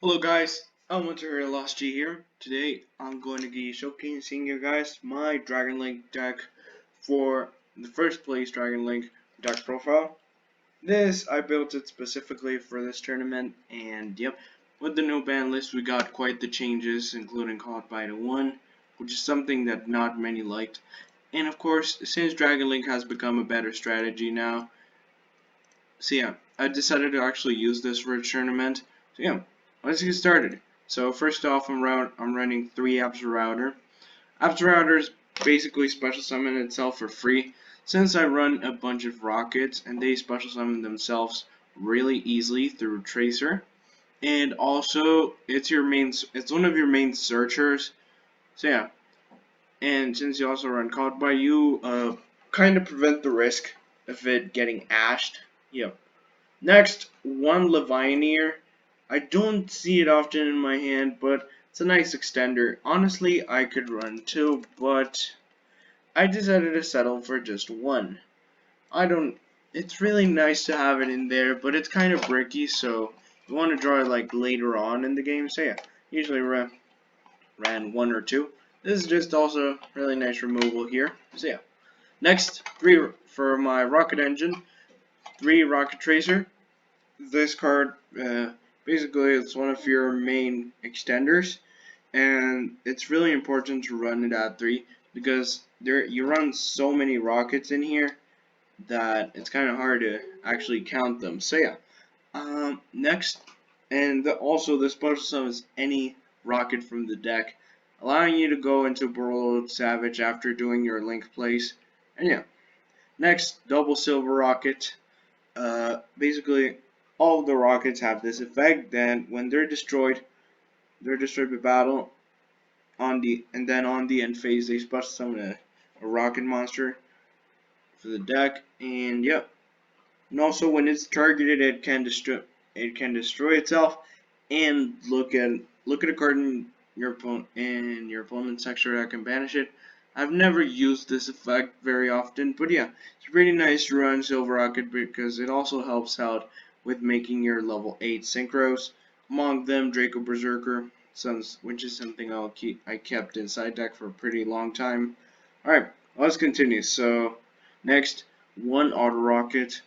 Hello guys, I'm Winter Lost G here. Today I'm going to be showcasing you guys my Dragon Link deck for the first place Dragon Link deck profile. This I built it specifically for this tournament, and yep, with the new ban list we got quite the changes, including caught by the 1, which is something that not many liked. And of course, since Dragon Link has become a better strategy now, so yeah, I decided to actually use this for a tournament. So yeah, let's get started. So first off, I'm running 3 apps router. Apps router is basically special summon itself for free. Since I run a bunch of rockets and they special summon themselves really easily through Tracer, and also it's one of your main searchers. So yeah, and since you also run caught by you, kind of prevent the risk of it getting ashed. Yeah. Next, one Levineer. I don't see it often in my hand, but it's a nice extender. Honestly, I could run two, but I decided to settle for just one. I don't. It's really nice to have it in there, but it's kind of bricky, so you want to draw it like later on in the game. So yeah, usually ran one or two. This is just also really nice removal here. So yeah. Next, three for my rocket engine. 3 rocket tracer. This card basically it's one of your main extenders, and it's really important to run it at 3 because you run so many rockets in here that it's kind of hard to actually count them. So yeah, next, and also this special summons any rocket from the deck, allowing you to go into Burrowed Savage after doing your link plays. And yeah, next, double silver rocket. Basically, all of the rockets have this effect. Then, when they're destroyed by battle. On the end phase, they special summon a rocket monster for the deck. And yep. And also, when it's targeted, it can destroy itself. And look at a card in your opponent's sector that can banish it. I've never used this effect very often, but yeah, it's pretty nice to run Silver Rocket because it also helps out with making your level 8 synchros. Among them, Draco Berserker, which is something I kept in side deck for a pretty long time. Alright, let's continue. So, next, one Auto Rocket.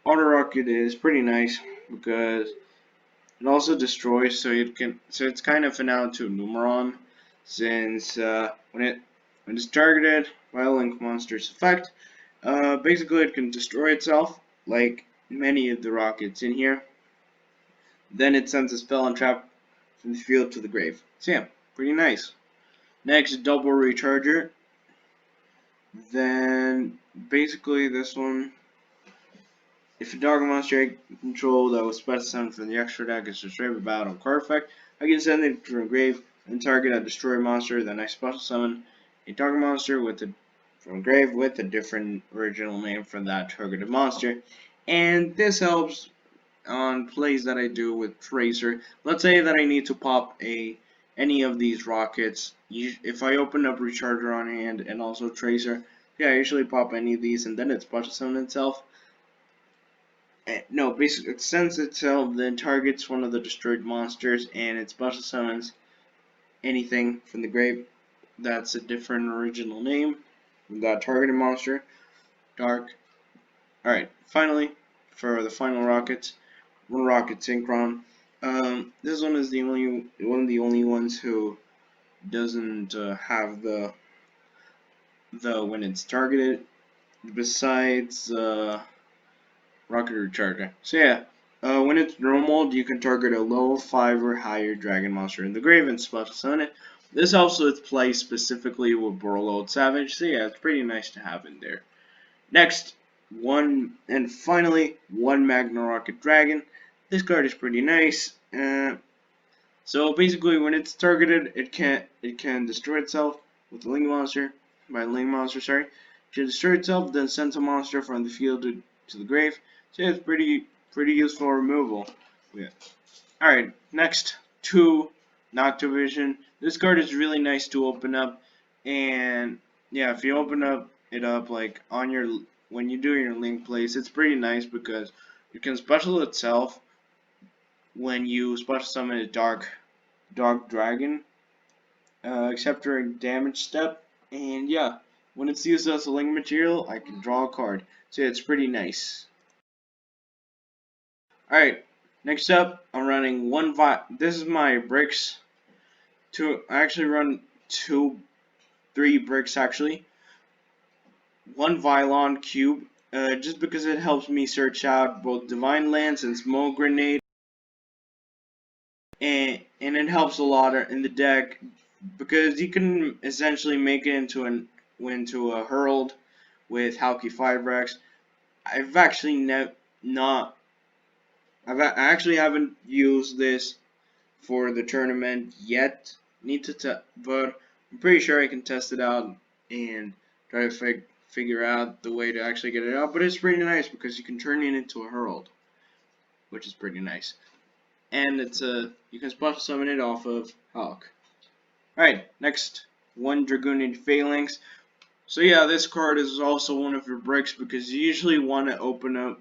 Auto Rocket is pretty nice because it also destroys, so it's kind of an out to Numeron, since when it's targeted by a Link monster's effect, basically it can destroy itself, like many of the rockets in here. Then it sends a spell and trap from the field to the grave. So yeah, pretty nice. Next, double recharger. Then basically this one, if a dog monster I control that was special summoned from the extra deck is destroyed by battle card effect, I can send it to a grave and target a destroy monster. Then I special summon a target monster from a grave with a different original name for that targeted monster. And this helps on plays that I do with Tracer. Let's say that I need to pop any of these rockets. If I open up Recharger on hand and also Tracer, yeah, I usually pop any of these and then it special summon itself. No, basically it sends itself, then targets one of the destroyed monsters, and it special summons anything from the grave that's a different original name from that targeted monster. Dark. Alright, finally, for the final rockets, one rocket synchron. This one is one of the only ones who doesn't have the when it's targeted, besides rocket recharger. So yeah, when it's normal, you can target a level 5 or higher dragon monster in the grave and special summon it. This helps with play specifically with Burrowed Savage. So yeah, it's pretty nice to have in there. Next, finally, one Magna Rocket Dragon. This card is pretty nice. So basically, when it's targeted, it can destroy itself with a Link monster. By Link monster, sorry. It can destroy itself, then send a monster from the field to the grave. So yeah, it's pretty useful removal. Yeah. Alright, next, 2 Noctovision. This card is really nice to open up, and yeah, if you open it up like when you do your link plays, it's pretty nice because it can special itself when you special summon a dark dragon, except during damage step. And yeah, when it's used as a link material, I can draw a card. So yeah, it's pretty nice. Alright, next up, I'm running this is my bricks. I actually run 3 bricks actually. 1 Vylon cube, just because it helps me search out both Divine Lance and Smoke Grenade. And it helps a lot in the deck because you can essentially make it into a Herald with Halki 5-Rex. I've actually not I actually haven't used this for the tournament yet. But I'm pretty sure I can test it out and try to figure out the way to actually get it out. But it's pretty nice because you can turn it into a Herald, which is pretty nice. And you can special summon it off of Hulk. Alright, next, 1 Dragoonian Phalanx. So yeah, this card is also one of your bricks because you usually want to open up,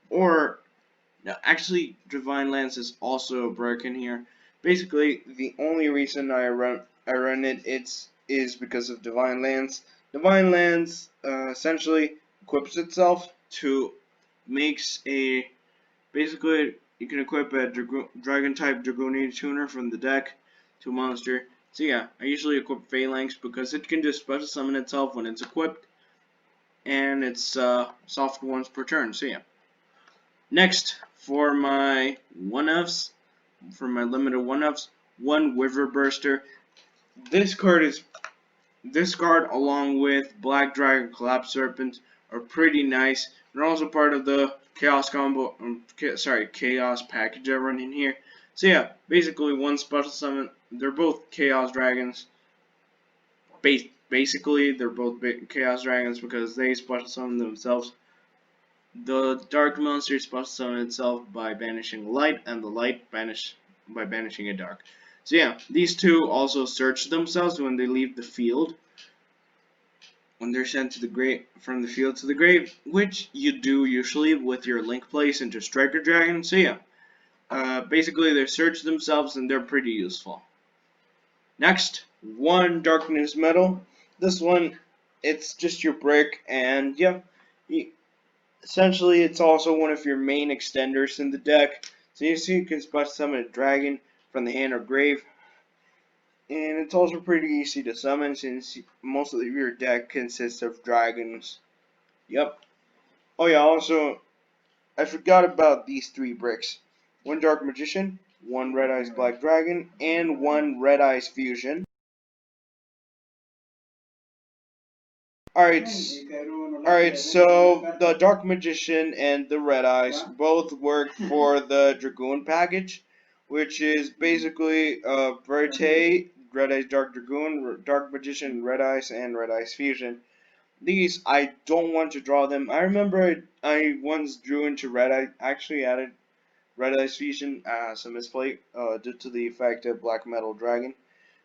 or no, actually Divine Lance is also a brick in here. Basically, the only reason I run it is because of Divine Lance. Divine Lance essentially equips itself to makes a basically you can equip a Dragon type Dragoonian Tuner from the deck to a monster. So yeah, I usually equip Phalanx because it can just special summon itself when it's equipped, and it's soft once per turn. So yeah. Next, for my limited 1-ups, 1 Wiver Burster. This card along with Black Dragon Collapse Serpent are pretty nice. They're also part of the Chaos combo, Chaos package I run in here. So yeah, basically 1 special summon. They're both Chaos Dragons. Basically, they're both Chaos Dragons because they special summon themselves. The dark monster special summon itself by banishing light, and the light by banishing a dark. So yeah, these two also search themselves when they leave the field. When they're sent to the grave from the field to the grave, which you do usually with your link place into Striker Dragon. So yeah, basically they search themselves and they're pretty useful. Next, 1 Darkness Metal. This one, it's just your brick, and yeah, essentially, it's also one of your main extenders in the deck. So you can special summon a dragon from the hand or grave. And it's also pretty easy to summon since most of your deck consists of dragons. Yep. Oh yeah, also, I forgot about these 3 bricks. 1 Dark Magician, 1 Red Eyes Black Dragon, and 1 Red Eyes Fusion. Alright, so the Dark Magician and the Red Eyes both work for the Dragoon package, which is basically Verte, Red Eyes Dark Dragoon, Dark Magician, Red Eyes, and Red Eyes Fusion. These, I don't want to draw them. I remember I once drew into Red Eye, actually added Red Eyes Fusion as a misplay due to the effect of Black Metal Dragon.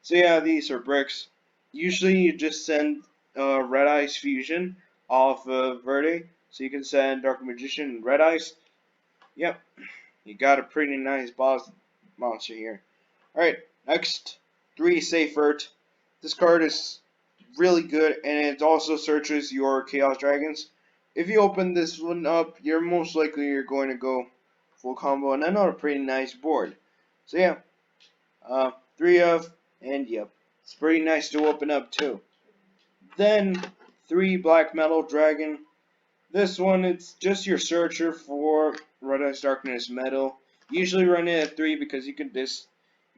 So yeah, these are bricks. Usually you just send Red Eyes Fusion off of Verde, so you can send Dark Magician and Red Eyes. Yep, you got a pretty nice boss monster here. Alright, next, 3 Safe Earth. This card is really good, and it also searches your Chaos Dragons. If you open this one up, you're most likely going to go full combo, and another pretty nice board. So yeah, 3 of, and yep, it's pretty nice to open up too. Then 3 Black Metal Dragon. This one, it's just your searcher for Red Eyes Darkness Metal. Usually run it at 3 because you can just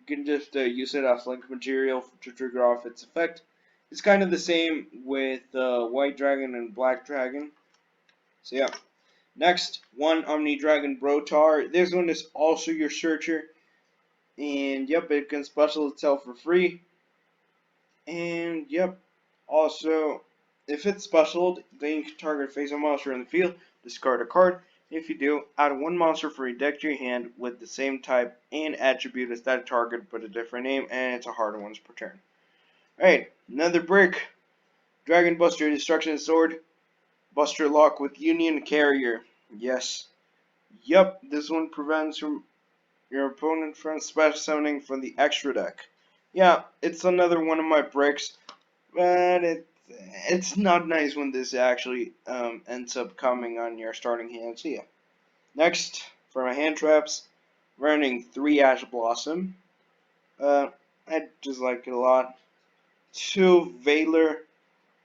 use it as link material to trigger off its effect. It's kind of the same with White Dragon and Black Dragon. So yeah. Next, 1 Omni Dragon Brotar. This one is also your searcher. And yep, it can special itself for free. And yep, also, if it's specialed, then you can target face a monster in the field, discard a card. If you do, add 1 monster for a deck to your hand with the same type and attribute as that target but a different name, and it's a hard once per turn. Alright, another brick. Dragon Buster Destruction Sword. Buster Lock with Union Carrier. Yes. Yep, this one prevents from your opponent from special summoning from the extra deck. Yeah, it's another one of my bricks, but it's not nice when this actually ends up coming on your starting hand. So yeah. Next, for my hand traps, running 3 Ash Blossom. I just like it a lot. 2 Veiler.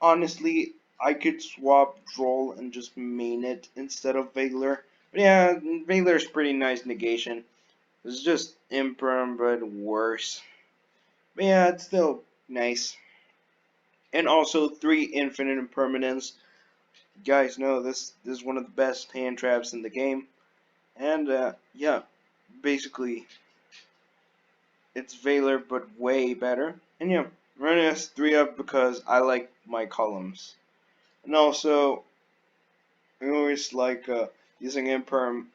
Honestly, I could swap Droll and just main it instead of Veiler. But yeah, Veiler's pretty nice negation. It's just Imperm, but worse. But yeah, it's still nice. And also 3 Infinite Impermanence. You guys know this is one of the best hand traps in the game. And yeah, basically it's Veiler but way better. And yeah, running as 3 up because I like my columns. And also, I always like using Imperm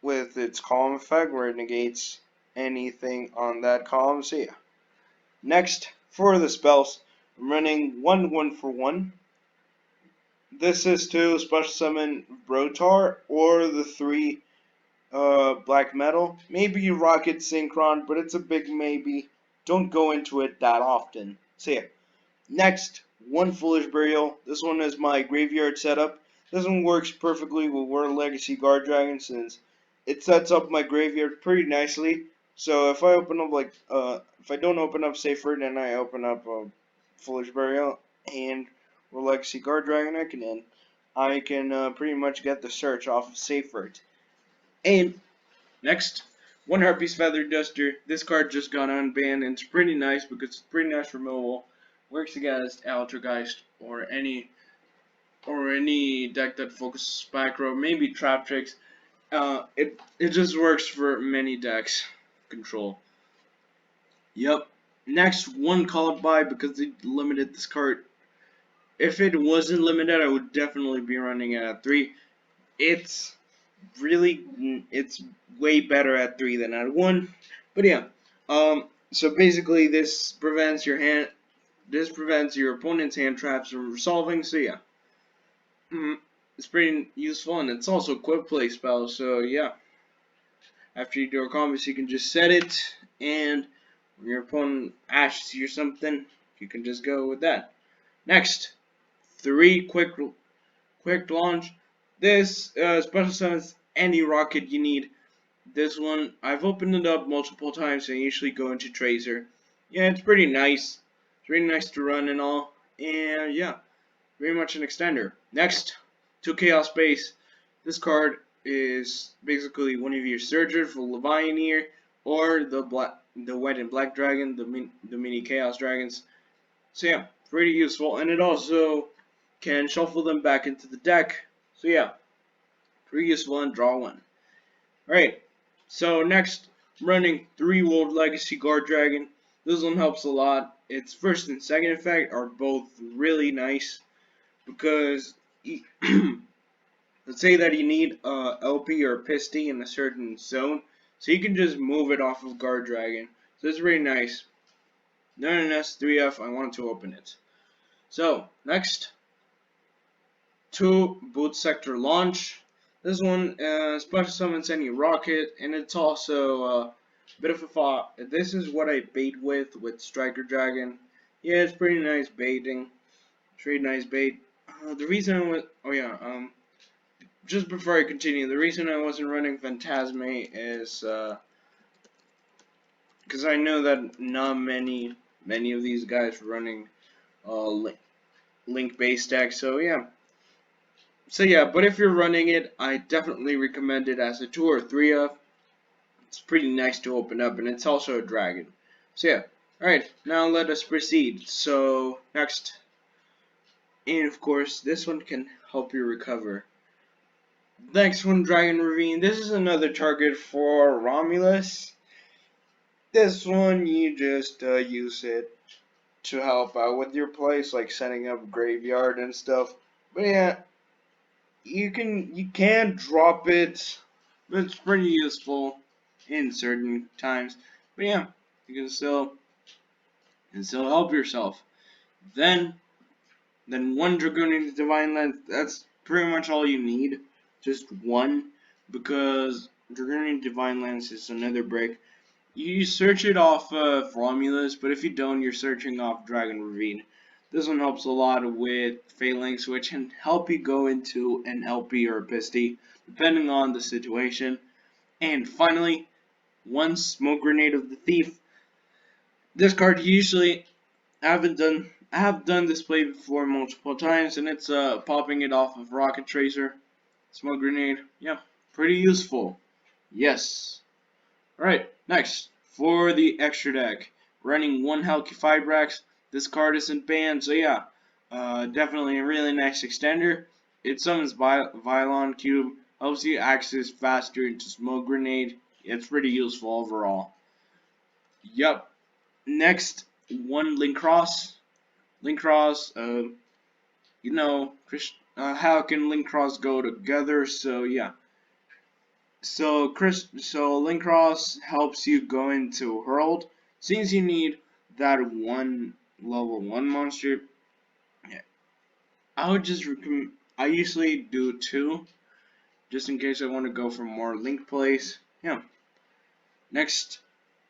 with its column effect where it negates anything on that column. So yeah. Next, for the spells, I'm running 1 for 1. This is to special summon Brotar or the 3 black metal. Maybe Rocket Synchron, but it's a big maybe. Don't go into it that often. So yeah. Next, 1 Foolish Burial. This one is my graveyard setup. This one works perfectly with World Legacy Guard Dragon since it sets up my graveyard pretty nicely. So if I open up if I don't open up Sacred and I open up Foolish Burial and World Legacy Guard Dragon I can pretty much get the search off of Sacred. And next, 1 Harpy's Feather Duster. This card just got unbanned and it's pretty nice because it's pretty nice removal. Works against Altergeist or any deck that focuses Spike Row, maybe Trap Tricks. It just works for many decks. Control. Yep. Next, 1 Call By because they limited this card. If it wasn't limited, I would definitely be running it at 3. It's it's way better at 3 than at 1. But yeah. So basically this prevents your opponent's hand traps from resolving, so yeah. It's pretty useful, and it's also a quick play spell, so yeah. After you do a combo, you can just set it, and when your opponent ashes you or something, you can just go with that. Next, 3 quick launch. This special summons any rocket you need. This one, I've opened it up multiple times and I usually go into Tracer. Yeah, it's pretty nice. It's really nice to run and all. And yeah, very much an extender. Next, 2 Chaos Base. This card is basically one of your Surger for Levianeer or the white and black dragon, the mini Chaos Dragons. So yeah, pretty useful. And it also can shuffle them back into the deck. So yeah, pretty useful and draw 1. Alright, so next, running 3 World Legacy Guard Dragon. This one helps a lot. Its first and second effect are both really nice because let's say that you need LP or Pisty in a certain zone, so you can just move it off of Guard Dragon. So it's really nice. Nonetheless, 3F, I want to open it. So, next, 2 Boot Sector Launch. This one special summons any rocket, and it's also a bit of a thought. This is what I bait with Striker Dragon. Yeah, it's pretty nice baiting. It's really nice bait. The reason I was, just before I continue, the reason I wasn't running Phantasme is because I know that not many of these guys were running link based deck. So yeah. So yeah, but if you're running it, I definitely recommend it as a 2 or 3 of. It's pretty nice to open up, and it's also a dragon. So yeah, alright, now let us proceed. So next, and of course, this one can help you recover. Next one, Dragon Ravine. This is another target for Romulus. This one, you just use it to help out with your place, like setting up graveyard and stuff. But yeah, you can drop it, but it's pretty useful in certain times. But yeah, you can still help yourself. Then 1 Draconian Divine Lens. That's pretty much all you need. Just 1, because Dragoonian Divine Lance is another break. You search it off Romulus, but if you don't, you're searching off Dragon Ravine. This one helps a lot with Phalanx, which can help you go into an LP or a Pisty, depending on the situation. And finally, one Smoke Grenade of the Thief. This card usually I have done this play before multiple times, and it's popping it off of Rocket Tracer, Smoke Grenade. Yeah, pretty useful. Yes. Alright, next, for the extra deck, running one Halky Fibrax. This card isn't banned, so yeah, definitely a really nice extender. It summons Vylon Cube, helps you access faster into Smoke Grenade. It's pretty useful overall. Yup. Next, one Link Cross. Link Cross, you know, how can Link Cross go together? So yeah. So Link Cross helps you go into Hurled. Since you need that one level 1 monster, yeah, I would just recommend. I usually do 2, just in case I want to go for more Link plays. Yeah. Next,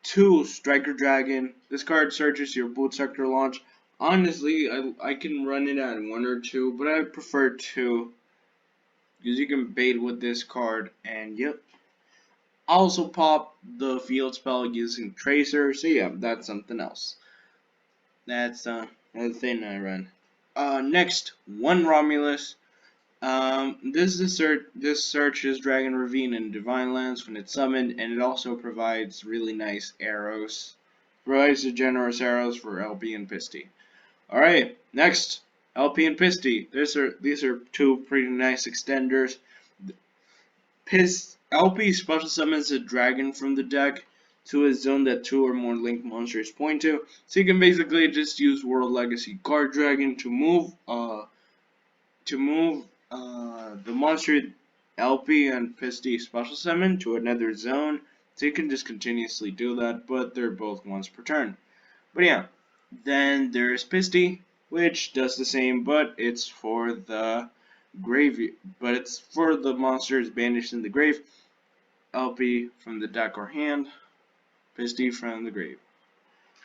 2 Striker Dragon. This card searches your boot sector launch. Honestly, I can run it at 1 or 2, but I prefer 2 because you can bait with this card. And yep. Also pop the field spell using Tracer, so yeah, that's something else. That's another thing I run. Next, one Romulus. This searches Dragon Ravine and Divine Lands when it's summoned, and it also provides really nice arrows. Provides the generous arrows for LP and Pisty. Alright, next, LP and Pisty. These are 2 pretty nice extenders. LP special summons a dragon from the deck to a zone that 2 or more Link monsters point to. So you can basically just use World Legacy Guard Dragon to move the monster LP and Pisty special summon to another zone. So you can just continuously do that, but they're both once per turn. But yeah, then there's Pisty, which does the same, but it's for the grave. But it's for the monsters banished in the grave. LP from the deck or hand, Pisty from the grave.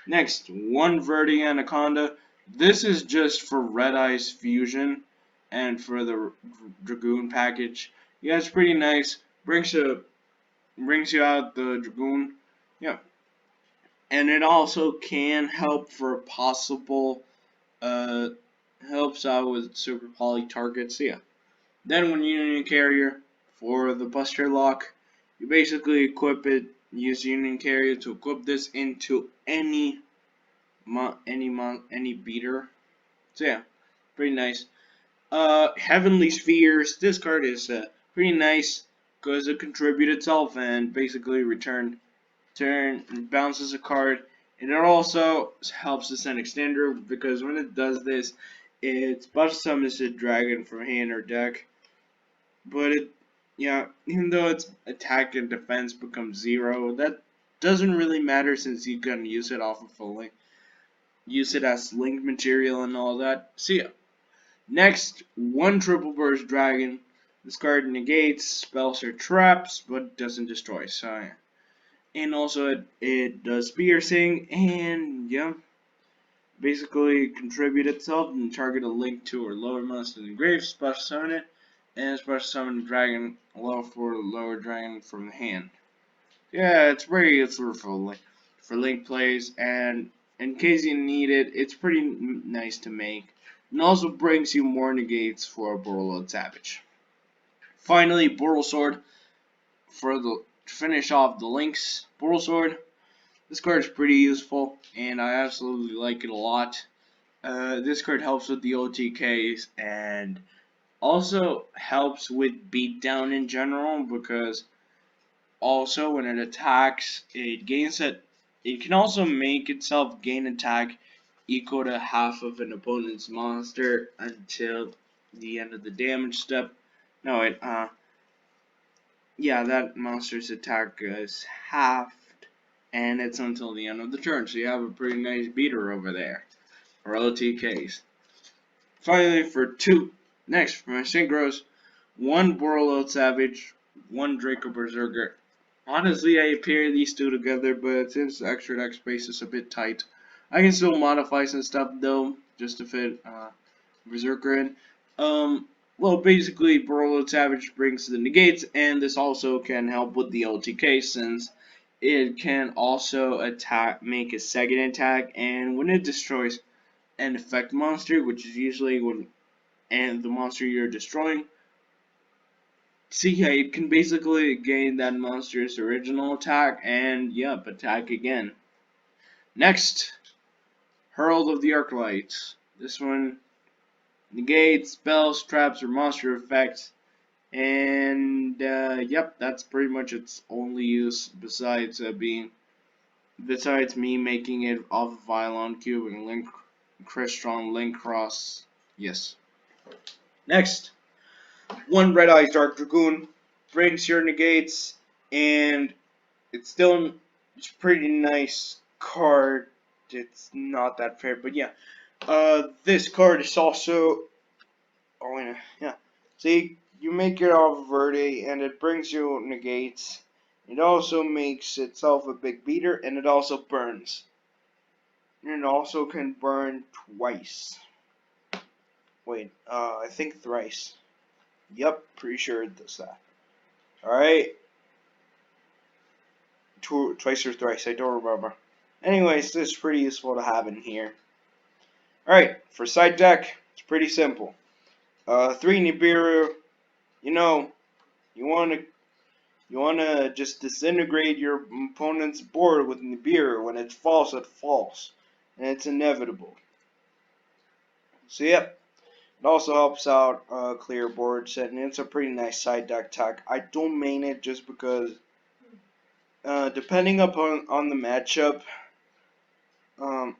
Next, one Verdi Anaconda. This is just for Red Eyes Fusion and for the Dragoon package. Yeah, it's pretty nice. Brings you out the Dragoon. Yeah. And it also can help for possible helps out with super poly targets. Yeah. Then when Union Carrier for the Buster Lock, you basically equip it, use Union Carrier to equip this into any beater. So yeah, pretty nice. Heavenly Spheres. This card is pretty nice because it contributes itself and basically turn bounces a card. And it also helps to send extender because when it does this, it special summons a dragon from hand or deck. But even though its attack and defense becomes 0, that doesn't really matter since you can use it off of Link. Use it as link material and all that. So yeah. Next, one Triple Burst Dragon. This card negates spells or traps, but doesn't destroy. So yeah. And also it does piercing and yeah. Basically contribute itself and target a link to or lower monster in the grave, special summon it, and special summon a dragon for lower dragon from the hand. Yeah, it's very useful for link plays, and in case you need it, it's pretty nice to make. And also brings you more negates for a Borreload Savage. Finally, Boral Sword to finish off the links. Boral Sword. This card is pretty useful, and I absolutely like it a lot. This card helps with the OTKs and also helps with beatdown in general because also when it attacks, it gains it. It can also make itself gain attack equal to half of an opponent's monster until the end of the damage step. No, yeah, that monster's attack is halved, and it's until the end of the turn. So you have a pretty nice beater over there, or OTKs. Finally, for next for my synchros, one Borreload Savage, one Draco Berserker, Honestly, I pair these two together, but since the extra deck space is a bit tight, I can still modify some stuff though, just to fit Berserker in. Well, basically, Borreload Savage brings the negates, and this also can help with the LTK since it can also make a second attack, and when it destroys an effect monster, which is usually when and the monster you're destroying, see, yeah, it can basically gain that monster's original attack and, yep, attack again. Next, Herald of the Arclight. This one negates spells, traps, or monster effects. And, yep, that's pretty much its only use besides me making it off of Violon Cube and Crystron Link Cross. Yes. Next, one Red Eyes Dark Dragoon brings your negates, and it's pretty nice card. It's not that fair, but yeah. This card is also yeah. See, you make it off Verde, and it brings you negates. It also makes itself a big beater, and it also burns. And it also can burn twice. Wait, I think thrice. Yep, pretty sure it does that. Alright. Twice or thrice, I don't remember. Anyways, this is pretty useful to have in here. Alright, for side deck, it's pretty simple. 3 Nibiru, you know, you wanna just disintegrate your opponent's board with Nibiru. When it falls, and it's inevitable. So yep, it also helps out clear board set, and it's a pretty nice side deck tech. I don't main it just because, depending upon on the matchup, um,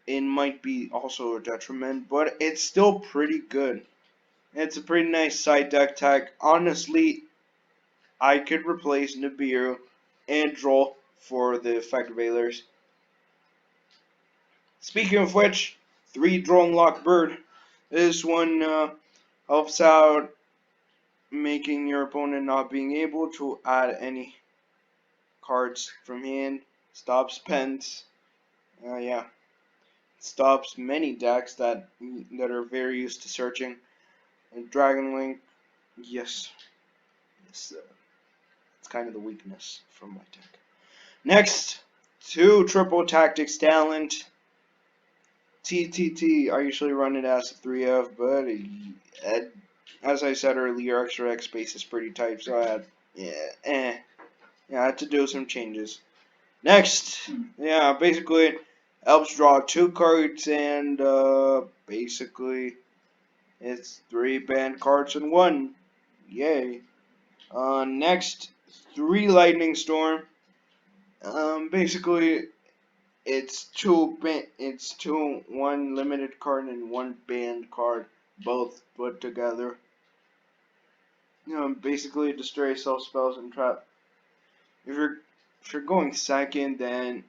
it might be also a detriment, but it's still pretty good. It's a pretty nice side deck tech. Honestly, I could replace Nibiru and Droll for the effect Veilers. Speaking of which, 3 Drone Lock Bird. This one helps out making your opponent not being able to add any cards from hand. Stops pens. Yeah. Stops many decks that are very used to searching. And Dragon Link, yes. It's kind of the weakness from my deck. Next, 2 Triple Tactics Talent. TTT, I usually run it as a 3F, but as I said earlier, extra X space is pretty tight, so I had to do some changes. Next, yeah, basically helps draw 2 cards, and basically it's 3 banned cards in 1. Yay. Next, 3 Lightning Storm. Basically it's two 1 limited card and 1 banned card, both put together. Basically destroy self spells and trap. If you're going second, then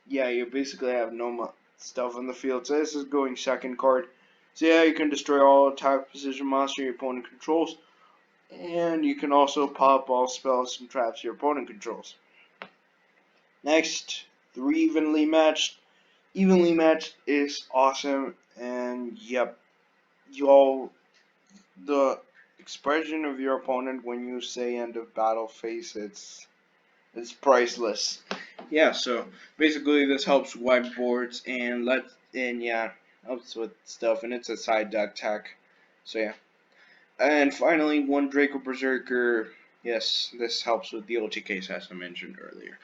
yeah, you basically have no stuff on the field. So this is going second card. So yeah, you can destroy all attack position monster your opponent controls, and you can also pop all spells and traps your opponent controls. Next, 3 Evenly Matched. Evenly Matched is awesome, and yep, the expression of your opponent when you say end of battle phase, it's priceless. Yeah, so basically this helps whiteboards and yeah, helps with stuff, and it's a side deck tech. So yeah. And finally, 1 Draco Berserker. Yes, this helps with the OTKs as I mentioned earlier.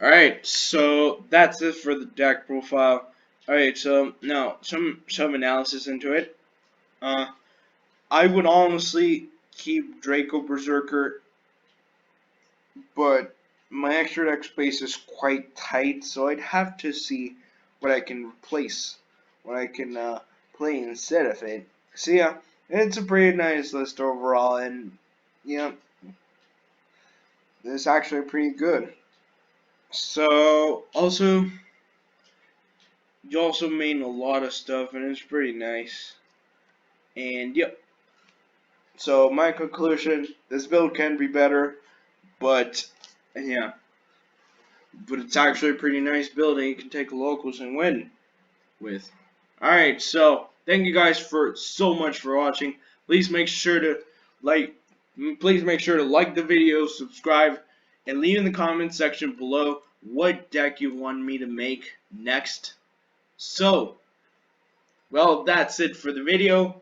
Alright, so that's it for the deck profile. Alright, so now some analysis into it. I would honestly keep Draco Berserker, but my extra deck space is quite tight, so I'd have to see what I can replace, what I can play instead of it. So yeah, it's a pretty nice list overall, and yeah, it's actually pretty good. So also, you also made a lot of stuff, and it's pretty nice. And yep. So my conclusion: this build can be better, but And yeah, but it's actually a pretty nice building. You can take locals and win with. Alright, so thank you guys for so much for watching. Please make sure to like the video, subscribe, and leave in the comments section below what deck you want me to make next. So, well, that's it for the video,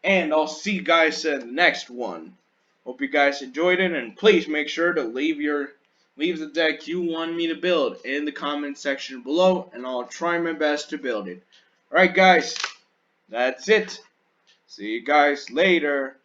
and I'll see you guys in the next one. Hope you guys enjoyed it, and please make sure to leave the deck you want me to build in the comment section below, and I'll try my best to build it. Alright guys, that's it. See you guys later.